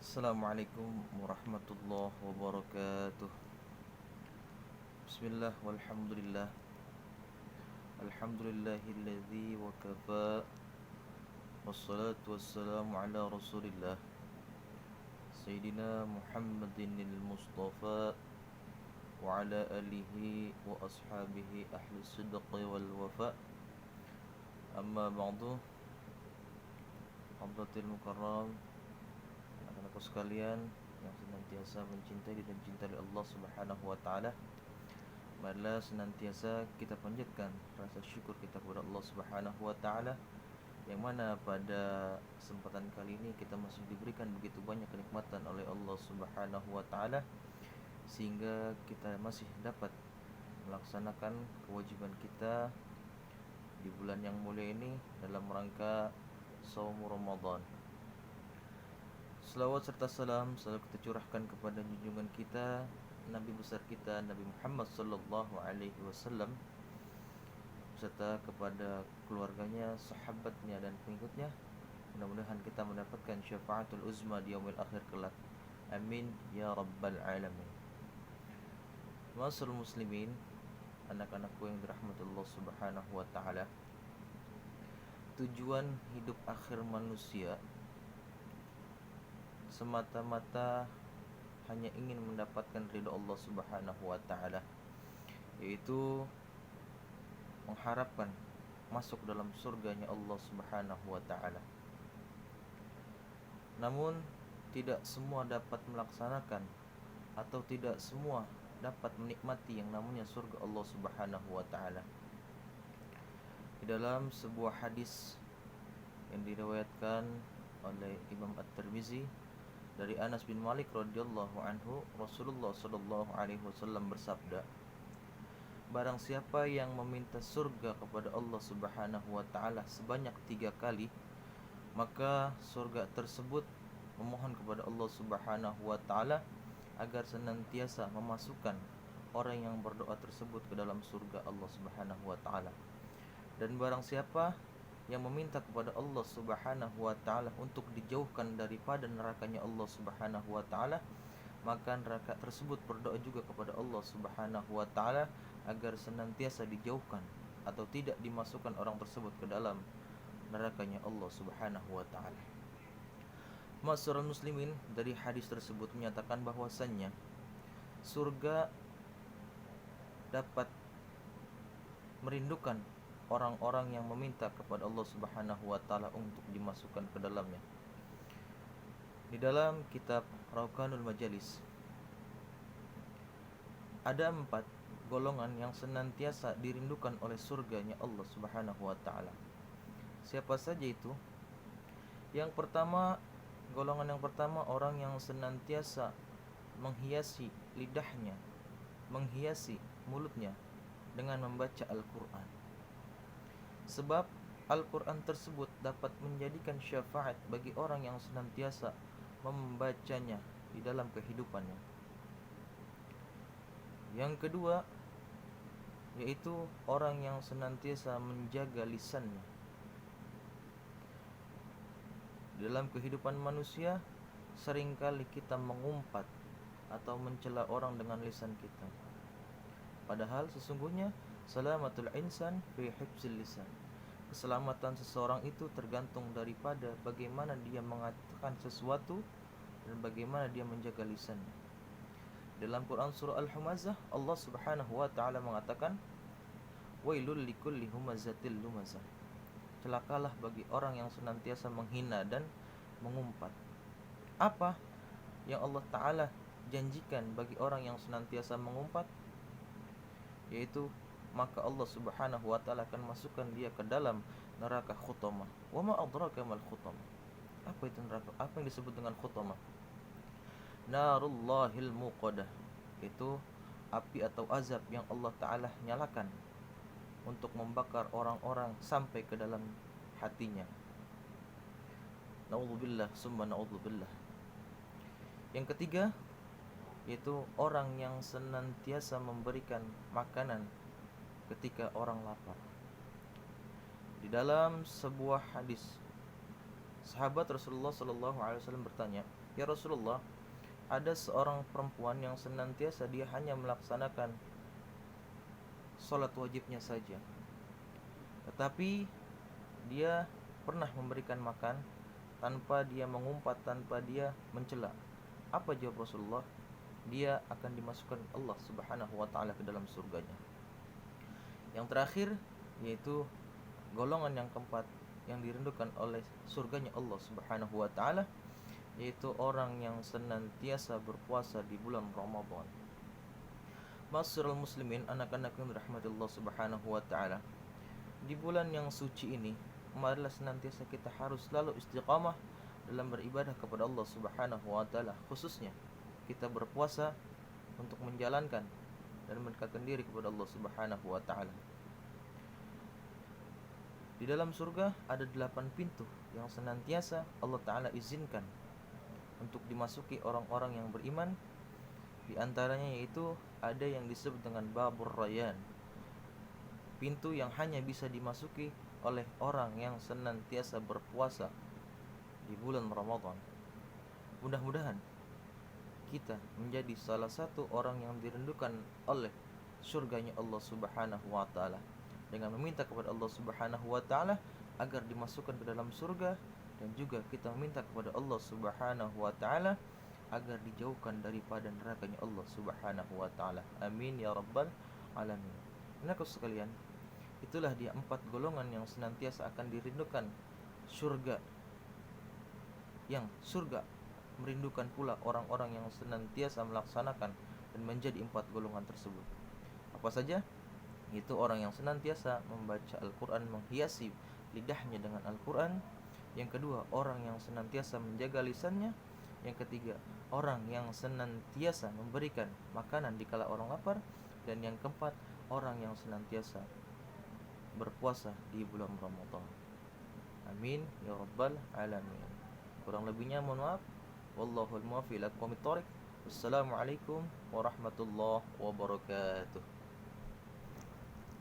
Assalamualaikum warahmatullahi wabarakatuh. Bismillah walhamdulillah. Alhamdulillahilladzi wa kafa. Wassalatu wassalamu ala rasulillah Sayyidina Muhammadinil Mustafa wa ala alihi wa ashabihi ahli sidqi wal wafa. Amma ba'du. Hadratil mukarram, anak-anakku sekalian yang senantiasa mencintai dan dicintai Allah Subhanahu wa taala, marilah senantiasa kita panjatkan rasa syukur kita kepada Allah Subhanahu wa taala, yang mana pada kesempatan kali ini kita masih diberikan begitu banyak kenikmatan oleh Allah Subhanahu wa taala, sehingga kita masih dapat melaksanakan kewajiban kita di bulan yang mulia ini dalam rangka Shaum Ramadan. Selawat serta salam selalu kita curahkan kepada junjungan kita, Nabi besar kita, Nabi Muhammad sallallahu alaihi wasallam, serta kepada keluarganya, sahabatnya dan pengikutnya. Mudah-mudahan kita mendapatkan syafaatul uzma di yaumil akhir kelak. Amin ya rabbal alamin. Ma'asyiral muslimin, anak-anakku yang dirahmati Allah Subhanahu wa taala, tujuan hidup akhir manusia semata-mata hanya ingin mendapatkan ridha Allah Subhanahu wa taala, yaitu mengharapkan masuk dalam surganya Allah Subhanahu wa taala. Namun tidak semua dapat melaksanakan atau tidak semua dapat menikmati yang namanya surga Allah Subhanahu wa taala. Di dalam sebuah hadis yang diriwayatkan oleh Imam At-Tirmizi dari Anas bin Malik radhiyallahu anhu, Rasulullah sallallahu alaihi wasallam bersabda, barang siapa yang meminta surga kepada Allah Subhanahu wa taala sebanyak 3 kali, maka surga tersebut memohon kepada Allah Subhanahu wa taala agar senantiasa memasukkan orang yang berdoa tersebut ke dalam surga Allah Subhanahu wa taala. Dan barang siapa yang meminta kepada Allah Subhanahu wa taala untuk dijauhkan daripada nerakanya Allah Subhanahu wa taala, maka neraka tersebut berdoa juga kepada Allah Subhanahu wa taala agar senantiasa dijauhkan atau tidak dimasukkan orang tersebut ke dalam nerakanya Allah Subhanahu wa taala. Ma'asyiral muslimin, dari hadis tersebut menyatakan bahwasannya surga dapat merindukan orang-orang yang meminta kepada Allah Subhanahu wa taala untuk dimasukkan ke dalamnya. Di dalam kitab Rauqanul Majalis ada 4 golongan yang senantiasa dirindukan oleh surganya Allah Subhanahu wa taala. Siapa saja itu? Yang pertama, golongan yang pertama, orang yang senantiasa menghiasi lidahnya, menghiasi mulutnya dengan membaca Al-Qur'an. Sebab Al-Quran tersebut dapat menjadikan syafaat bagi orang yang senantiasa membacanya di dalam kehidupannya. Yang kedua, yaitu orang yang senantiasa menjaga lisannya. Dalam kehidupan manusia, seringkali kita mengumpat atau mencela orang dengan lisan kita. Padahal sesungguhnya salamatul insan fi hifzil lisan. Keselamatan seseorang itu tergantung daripada bagaimana dia mengatakan sesuatu dan bagaimana dia menjaga lisannya. Dalam Quran surah Al-Humazah, Allah Subhanahu wa taala mengatakan, wailul likulli humazatil lumazah. Celakalah bagi orang yang senantiasa menghina dan mengumpat. Apa yang Allah taala janjikan bagi orang yang senantiasa mengumpat? Yaitu maka Allah Subhanahu wa taala akan masukkan dia ke dalam neraka khutamah. Wa ma adraka mal khutamah. Apa itu neraka? Apa yang disebut dengan khutamah? Narullahil muqadah. Itu api atau azab yang Allah taala nyalakan untuk membakar orang-orang sampai ke dalam hatinya. Na'udzubillah summa na'udzubillah. Yang ketiga, yaitu orang yang senantiasa memberikan makanan ketika orang lapar. Di dalam sebuah hadis, sahabat Rasulullah sallallahu alaihi wasallam bertanya, "Ya Rasulullah, ada seorang perempuan yang senantiasa dia hanya melaksanakan sholat wajibnya saja, tetapi dia pernah memberikan makan tanpa dia mengumpat, tanpa dia mencela. Apa jawab Rasulullah? Dia akan dimasukkan Allah Subhanahu wa taala ke dalam surganya." Yang terakhir yaitu golongan yang keempat yang dirindukan oleh surganya Allah Subhanahu wa taala, yaitu orang yang senantiasa berpuasa di bulan Ramadan. Ma'asyiral muslimin, anak-anak yang dirahmati Allah Subhanahu wa taala, di bulan yang suci ini marilah senantiasa kita harus selalu istiqamah dalam beribadah kepada Allah Subhanahu wa taala, khususnya kita berpuasa untuk menjalankan dan mendekatkan diri kepada Allah Subhanahu wa taala. Di dalam surga ada 8 pintu yang senantiasa Allah taala izinkan untuk dimasuki orang-orang yang beriman. Di antaranya yaitu ada yang disebut dengan Babur Rayyan, pintu yang hanya bisa dimasuki oleh orang yang senantiasa berpuasa di bulan Ramadan. Mudah-mudahan kita menjadi salah satu orang yang dirindukan oleh surganya Allah Subhanahu wa taala, dengan meminta kepada Allah Subhanahu wa taala agar dimasukkan ke dalam surga, dan juga kita meminta kepada Allah Subhanahu wa taala agar dijauhkan daripada nerakanya Allah Subhanahu wa taala. Amin ya rabbal alamin. Anak sekalian, itulah dia 4 golongan yang senantiasa akan dirindukan surga, yang surga merindukan pula orang-orang yang senantiasa melaksanakan dan menjadi 4 golongan tersebut. Apa saja? Itu orang yang senantiasa membaca Al-Quran, menghiasi lidahnya dengan Al-Quran. Yang kedua, orang yang senantiasa menjaga lisannya. Yang ketiga, orang yang senantiasa memberikan makanan dikala orang lapar. Dan yang keempat, orang yang senantiasa berpuasa di bulan Ramadan. Amin ya rabbal alamin. Kurang lebihnya mohon maaf. Wallahul muwaffiq ila aqwamit thoriq. Wassalamualaikum warahmatullahi wabarakatuh.